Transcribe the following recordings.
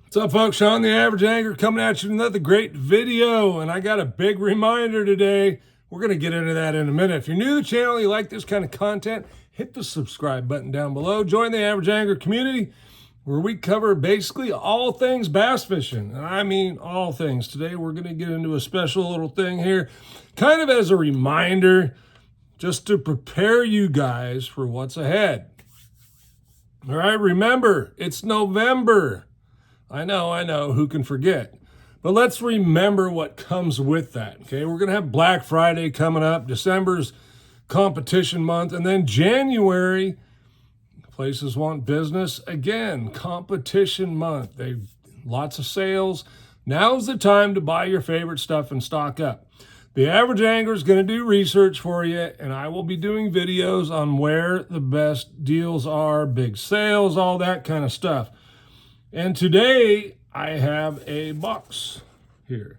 What's up, folks? Sean the Average Angler coming at you with another great video, and I got a big reminder today. We're going to get into that in a minute. If you're new to the channel, you like this kind of content, hit the subscribe button down below. Join the Average Angler community where we cover basically all things bass fishing, and I mean all things. Today we're going to get into a special little thing here, kind of as a reminder, just to prepare you guys for what's ahead. All right, remember, it's November. I know, who can forget? But let's remember what comes with that, okay? We're going to have Black Friday coming up, December's competition month, and then January, places want business. Again, competition month. Lots of sales. Now's the time to buy your favorite stuff and stock up. The Average Angler is going to do research for you, and I will be doing videos on where the best deals are, big sales, all that kind of stuff. And today I have a box here.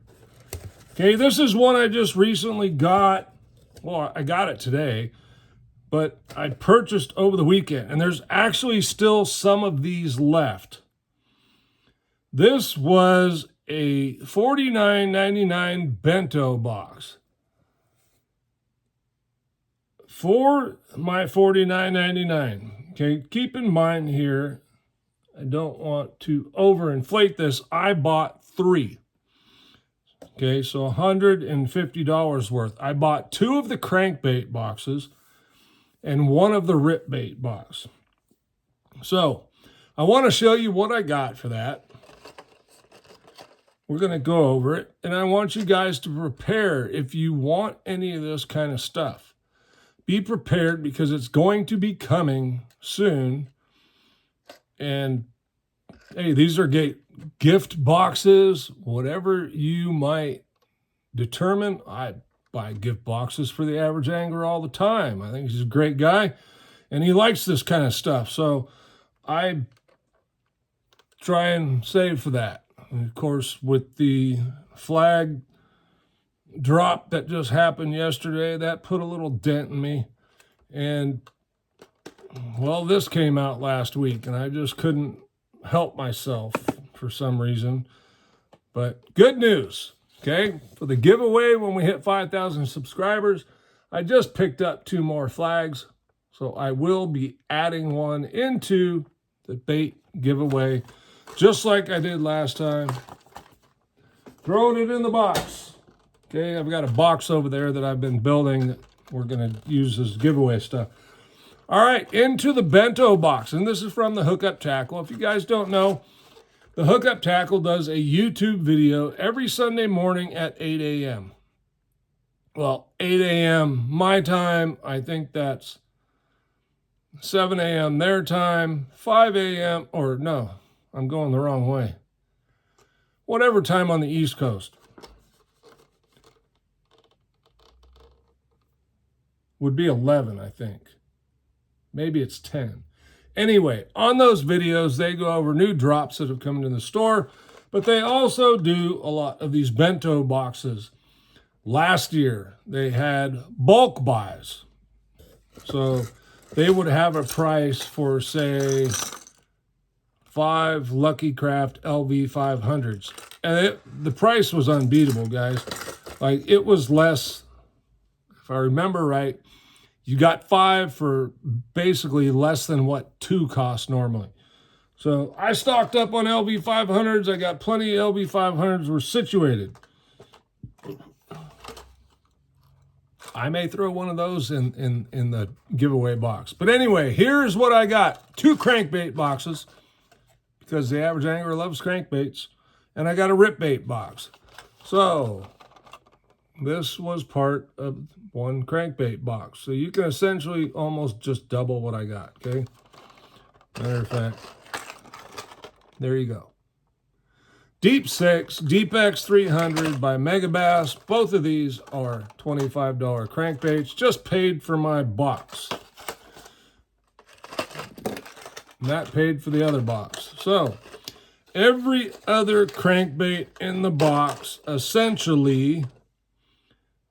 Okay, this is one I just recently got. Well, I got it today, but I purchased over the weekend, and there's actually still some of these left. This was a $49.99 Bento box. For my $49.99, okay, keep in mind here, I don't want to overinflate this. I bought 3. Okay, so $150 worth. I bought 2 of the crankbait boxes and 1 of the rip bait box. So I want to show you what I got for that. We're going to go over it, and I want you guys to prepare if you want any of this kind of stuff. Be prepared because it's going to be coming soon. And hey, these are gift boxes, whatever you might determine. I buy gift boxes for the Average Angler all the time. I think he's a great guy, and he likes this kind of stuff. So I try and save for that. And of course, with the flag drop that just happened yesterday, that put a little dent in me. And well, this came out last week, and I just couldn't help myself for some reason. But good news, okay? For the giveaway when we hit 5,000 subscribers, I just picked up 2 more flags. So I will be adding one into the bait giveaway, just like I did last time. Throwing it in the box. Okay, I've got a box over there that I've been building that we're going to use as giveaway stuff. All right, into the Bento box, and this is from the Hookup Tackle. If you guys don't know, the Hookup Tackle does a YouTube video every Sunday morning at 8 a.m. Well, 8 a.m. my time, I think that's 7 a.m. their time, 5 a.m., or no, I'm going the wrong way. Whatever time on the East Coast. Would be 11, I think. Maybe it's 10. Anyway, on those videos, they go over new drops that have come into the store, but they also do a lot of these Bento boxes. Last year, they had bulk buys. So they would have a price for, say, 5 Lucky Craft LV 500s. And the price was unbeatable, guys. Like, it was less, if I remember right, you got 5 for basically less than what 2 cost normally. So I stocked up on LV 500s. I got plenty of LV 500s. We're situated. I may throw one of those in the giveaway box. But anyway, here's what I got. 2 crankbait boxes, because the Average Angler loves crankbaits. And I got a rip bait box. So this was part of 1 crankbait box. So you can essentially almost just double what I got, okay? Matter of fact, there you go. Deep 6, Deep X 300 by Megabass. Both of these are $25 crankbaits. Just paid for my box. And that paid for the other box. So every other crankbait in the box essentially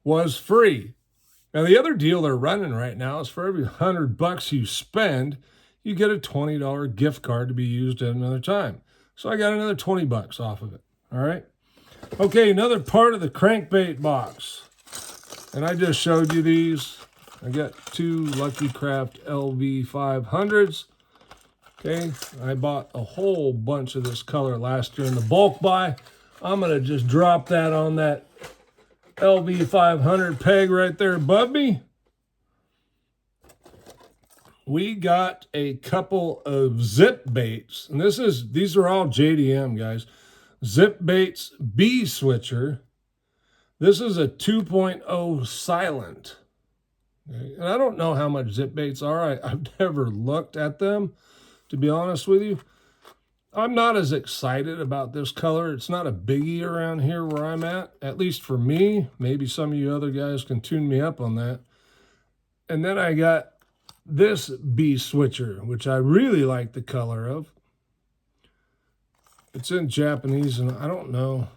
was free. Now, the other deal they're running right now is for every $100 you spend, you get a $20 gift card to be used at another time. So I got another 20 bucks off of it. All right. Okay, another part of the crankbait box. And I just showed you these. I got 2 Lucky Craft LV500s. Okay, I bought a whole bunch of this color last year in the bulk buy. I'm going to just drop that on that LV500 peg right there above me. We got a couple of zip baits, and these are all JDM, guys. Zip baits B switcher. This is a 2.0 silent. Okay. And I don't know how much zip baits are. I've never looked at them, to be honest with you. I'm not as excited about this color. It's not a biggie around here where I'm at least for me. Maybe some of you other guys can tune me up on that. And then I got this B switcher, which I really like the color of. It's in Japanese, and I don't know.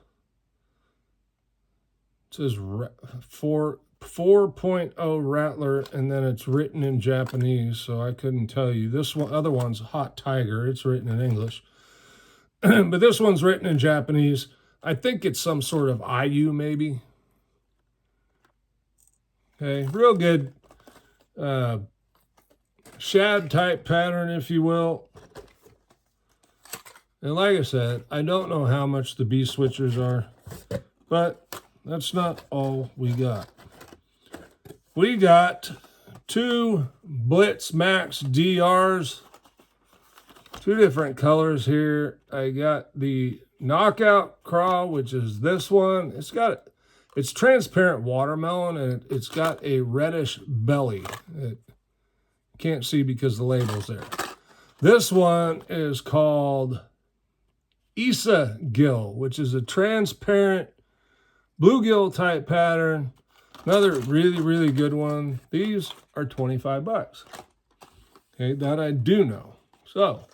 It says 4.0 Rattler, and then it's written in Japanese, so I couldn't tell you. This one, other one's Hot Tiger. It's written in English. But this one's written in Japanese. I think it's some sort of IU, maybe. Okay, real good shad type pattern, if you will. And like I said, I don't know how much the B switchers are, but that's not all we got. We got 2 Blitz Max DRs, 2 different colors here. I got the Knockout Craw, which is this one. It's transparent watermelon, and it's got a reddish belly. Can't see because the label's there. This one is called Isa Gill, which is a transparent bluegill type pattern. Another really, really good one. These are 25 bucks. Okay, that I do know. So,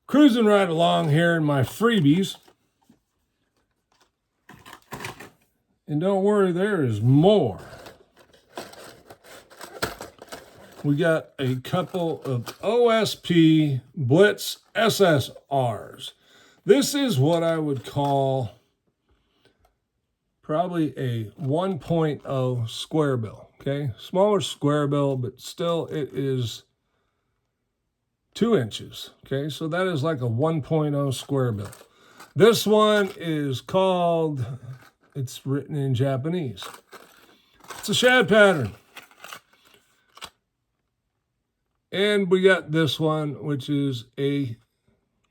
cruising right along here in my freebies. And don't worry, there is more. We got a couple of OSP Blitz SSRs. This is what I would call probably a 1.0 square bill, okay? Smaller square bill, but still it is 2 inches, okay? So that is like a 1.0 square bill. This one is called, it's written in Japanese. It's a shad pattern. And we got this one, which is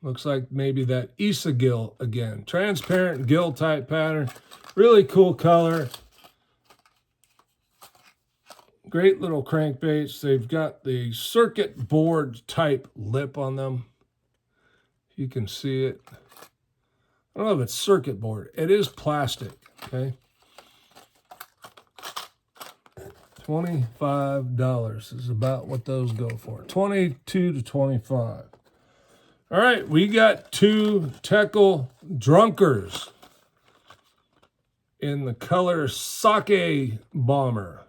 looks like maybe that Isa Gill again. Transparent gill type pattern. Really cool color. Great little crankbaits. They've got the circuit board type lip on them. You can see it. I don't know if it's circuit board. It is plastic, okay? $25 is about what those go for. 22 to 25. All right, we got 2 Teckle Drunkers in the color Sake Bomber.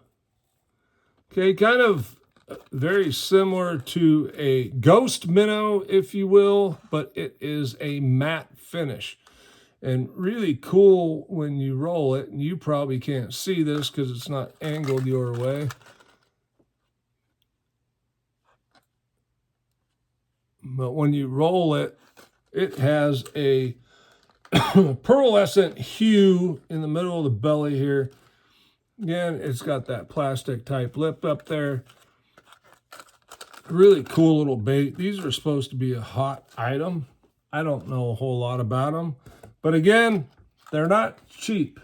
Okay, kind of very similar to a Ghost Minnow, if you will, but it is a matte finish. And really cool when you roll it, and you probably can't see this because it's not angled your way. But when you roll it, it has a pearlescent hue in the middle of the belly here. Again, it's got that plastic type lip up there. Really cool little bait. These are supposed to be a hot item. I don't know a whole lot about them. But again, they're not cheap.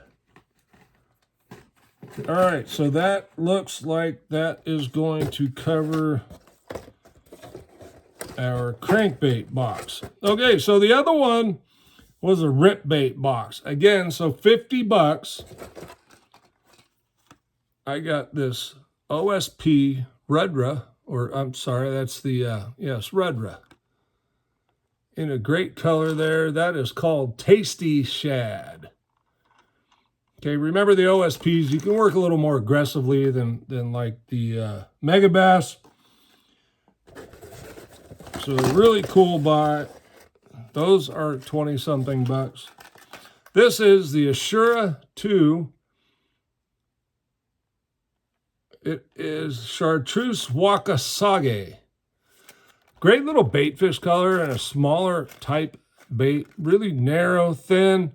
All right, so that looks like that is going to cover our crankbait box. Okay, so the other one was a rip bait box. Again, so 50 bucks. I got this OSP Rudra, or I'm sorry, that's the, yes, Rudra. In a great color there. That is called Tasty Shad. Okay, remember the OSPs, you can work a little more aggressively than like the Mega Bass. So really cool buy. those are 20-something bucks. This is the Ashura 2. It is Chartreuse Wakasage. Great little bait fish color and a smaller type bait. Really narrow, thin.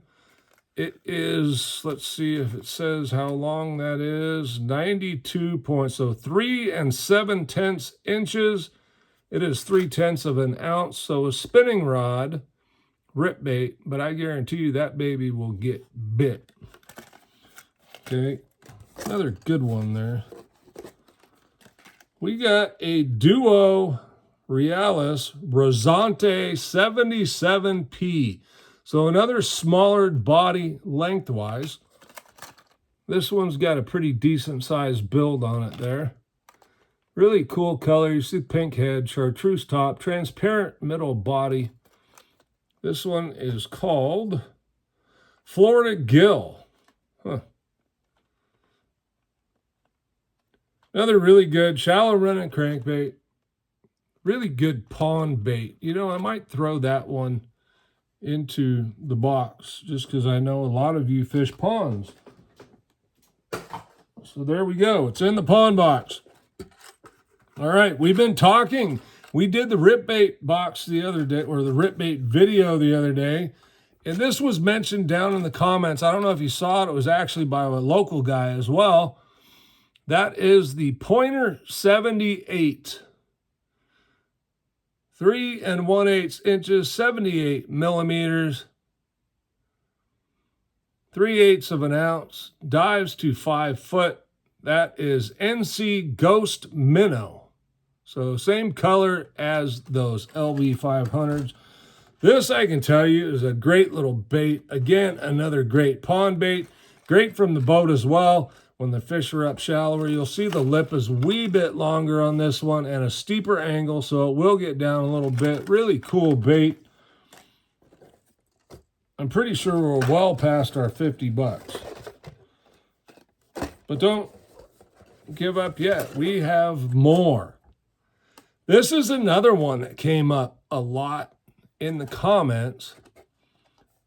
It is, let's see if it says how long that is. 92 points, so 3 7/10 inches. It is 3/10 of an ounce, so a spinning rod, rip bait, but I guarantee you that baby will get bit. Okay, another good one there. We got a Duo Realis Rosante 77P. So another smaller body lengthwise. This one's got a pretty decent sized build on it there. Really cool color. You see pink head, chartreuse top, transparent middle body. This one is called Florida Gill. Huh. Another really good shallow running crankbait. Really good pond bait. You know, I might throw that one into the box just because I know a lot of you fish ponds. So there we go. It's in the pond box. All right, we've been talking. We did the rip bait box the other day, or the rip bait video the other day, and this was mentioned down in the comments. I don't know if you saw it. It was actually by a local guy as well. That is the Pointer 78. 3 1/8 inches, 78 millimeters, 3/8 of an ounce, dives to 5 foot. That is NC Ghost Minnow. So same color as those LV500s. This, I can tell you, is a great little bait. Again, another great pond bait. Great from the boat as well. When the fish are up shallower, you'll see the lip is a wee bit longer on this one and a steeper angle, so it will get down a little bit. Really cool bait. I'm pretty sure we're well past our 50 bucks. But don't give up yet. We have more. This is another one that came up a lot in the comments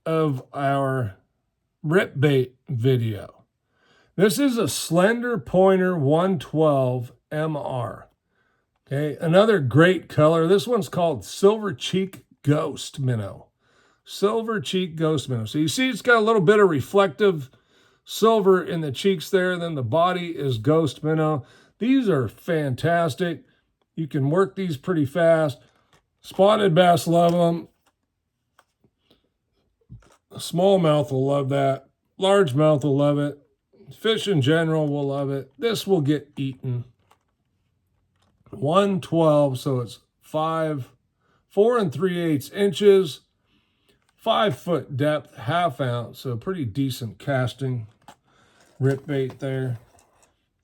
of our rip bait video. This is a Slender Pointer 112 MR. Okay, another great color. This one's called Silver Cheek Ghost Minnow. Silver Cheek Ghost Minnow. So you see it's got a little bit of reflective silver in the cheeks there. Then the body is Ghost Minnow. These are fantastic. You can work these pretty fast. Spotted bass love them. Smallmouth will love that. Largemouth will love it. Fish in general will love it. This will get eaten. 112, so it's 4 3/8 inches, 5 foot depth, half ounce, so pretty decent casting rip bait there.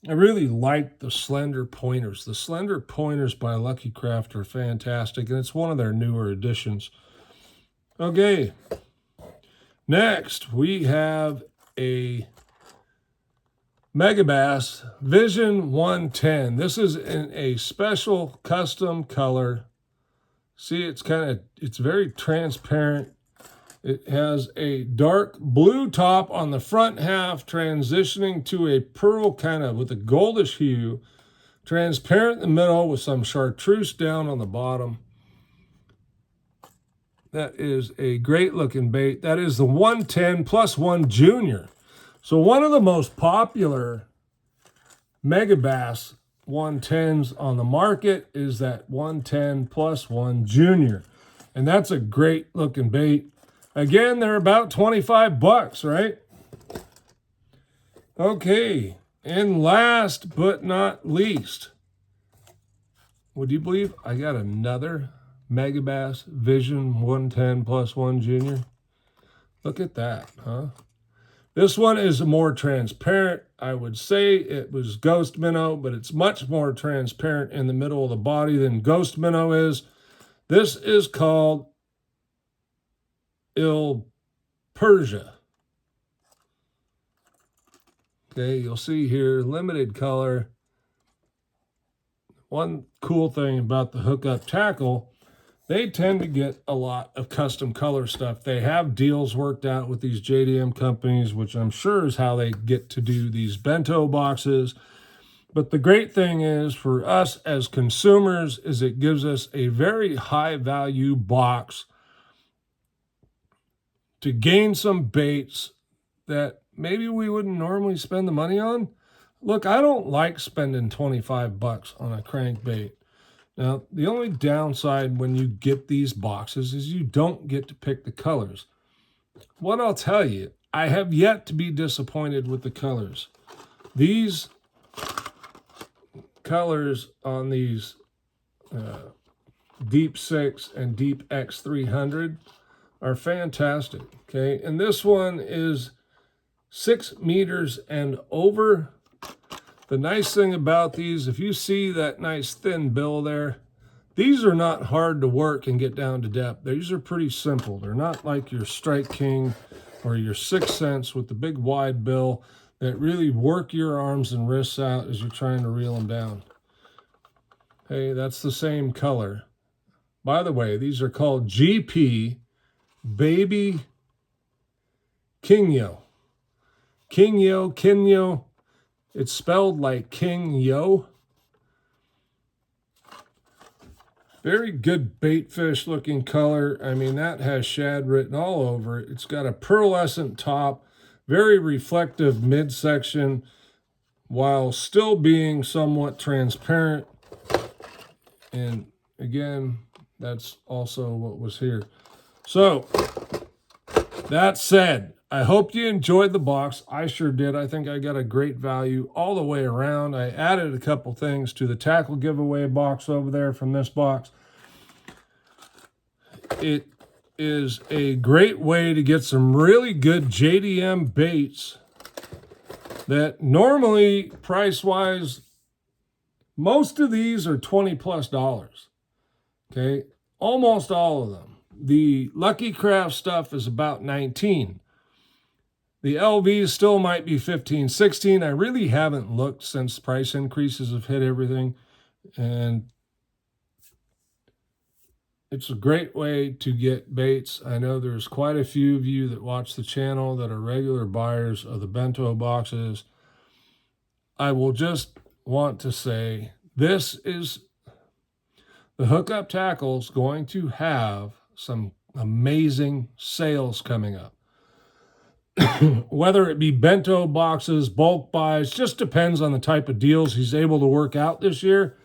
I really like the Slender Pointers. The Slender Pointers by Lucky Craft are fantastic, and it's one of their newer additions. Okay, next we have a Megabass Vision 110. This is in a special custom color. See, it's very transparent. It has a dark blue top on the front half, transitioning to a pearl kind of with a goldish hue. Transparent in the middle with some chartreuse down on the bottom. That is a great looking bait. That is the 110 plus 1 Junior. So one of the most popular Megabass 110s on the market is that 110 plus 1 Junior. And that's a great looking bait. Again, they're about 25 bucks, right? Okay, and last but not least, would you believe I got another Megabass Vision 110 plus 1 Junior? Look at that, huh? This one is more transparent. I would say it was Ghost Minnow, but it's much more transparent in the middle of the body than Ghost Minnow is. This is called Il Persia. Okay, you'll see here, limited color. One cool thing about the hookup tackle, they tend to get a lot of custom color stuff. They have deals worked out with these JDM companies, which I'm sure is how they get to do these bento boxes. But the great thing is for us as consumers is it gives us a very high value box to gain some baits that maybe we wouldn't normally spend the money on. Look, I don't like spending 25 bucks on a crankbait. Now, the only downside when you get these boxes is you don't get to pick the colors. What I'll tell you, I have yet to be disappointed with the colors. These colors on these Deep 6 and Deep X300 are fantastic, okay? And this one is 6 meters and over. The nice thing about these, if you see that nice thin bill there, these are not hard to work and get down to depth. These are pretty simple. They're not like your Strike King or your 6 cents with the big wide bill that really work your arms and wrists out as you're trying to reel them down. Hey, that's the same color. By the way, these are called GP Baby Kingyo. Kingyo. It's spelled like King Yo. Very good bait fish looking color. I mean, that has shad written all over it. It's got a pearlescent top, very reflective midsection, while still being somewhat transparent. And again, that's also what was here. So, that said, I hope you enjoyed the box. I sure did. I think I got a great value all the way around. I added a couple things to the tackle giveaway box over there from this box. It is a great way to get some really good JDM baits that normally, price-wise, most of these are $20+. Okay? Almost all of them. The Lucky Craft stuff is about $19. The LVs still might be $15, $16. I really haven't looked since price increases have hit everything. And it's a great way to get baits. I know there's quite a few of you that watch the channel that are regular buyers of the bento boxes. I will just want to say this is the Hookup Tackle's going to have some amazing sales coming up. Whether it be bento boxes, bulk buys, just depends on the type of deals he's able to work out this year.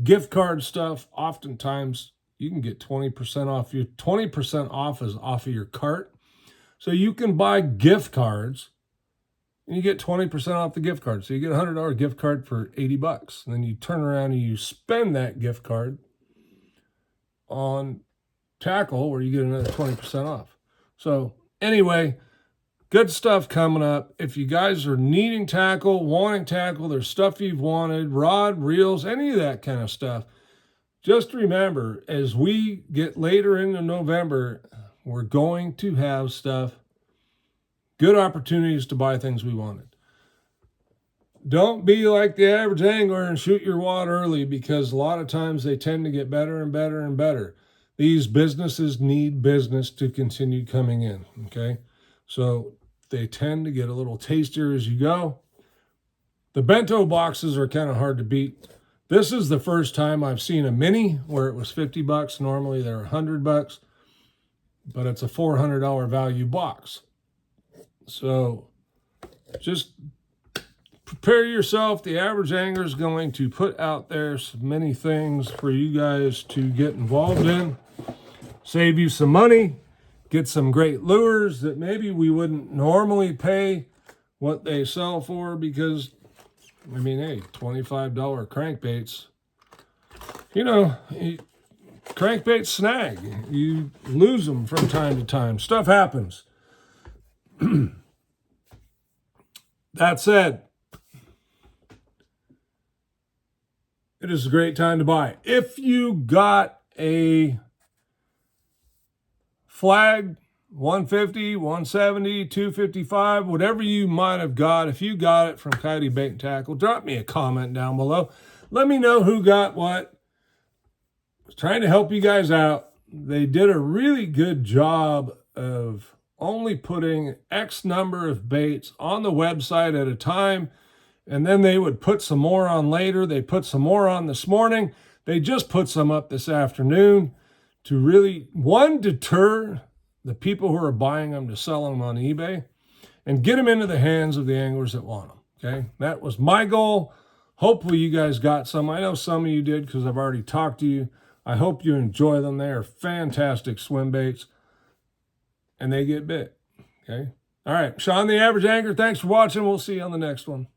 Gift card stuff, oftentimes you can get 20% off. Your 20% off is off of your cart. So you can buy gift cards and you get 20% off the gift card. So you get a $100 gift card for 80 bucks. And then you turn around and you spend that gift card on tackle where you get another 20% off. So anyway, good stuff coming up. If you guys are needing tackle, wanting tackle, there's stuff you've wanted, rod, reels, any of that kind of stuff. Just remember, as we get later into November, we're going to have stuff, good opportunities to buy things we wanted. Don't be like the average angler and shoot your wad early, because a lot of times they tend to get better and better and better. These businesses need business to continue coming in, okay? So they tend to get a little tastier as you go. The bento boxes are kind of hard to beat. This is the first time I've seen a mini where it was 50 bucks. Normally they're 100 bucks, but it's a $400 value box. So just prepare yourself. The average angler is going to put out there many things for you guys to get involved in. Save you some money. Get some great lures that maybe we wouldn't normally pay what they sell for, because, I mean, hey, $25 crankbaits, you know, crankbaits snag. You lose them from time to time. Stuff happens. That said, it is a great time to buy. If you got a flag, 150, 170, 255, whatever you might have got, if you got it from Coyote Bait and Tackle, drop me a comment down below. Let me know who got what. trying to help you guys out. They did a really good job of only putting X number of baits on the website at a time, and then they would put some more on later. They put some more on this morning. They just put some up this afternoon to really, one, deter the people who are buying them to sell them on eBay and get them into the hands of the anglers that want them, okay? That was my goal. Hopefully you guys got some. I know some of you did because I've already talked to you. I hope you enjoy them. They are fantastic swim baits, and they get bit, okay? All right, Sean the Average Angler, thanks for watching. We'll see you on the next one.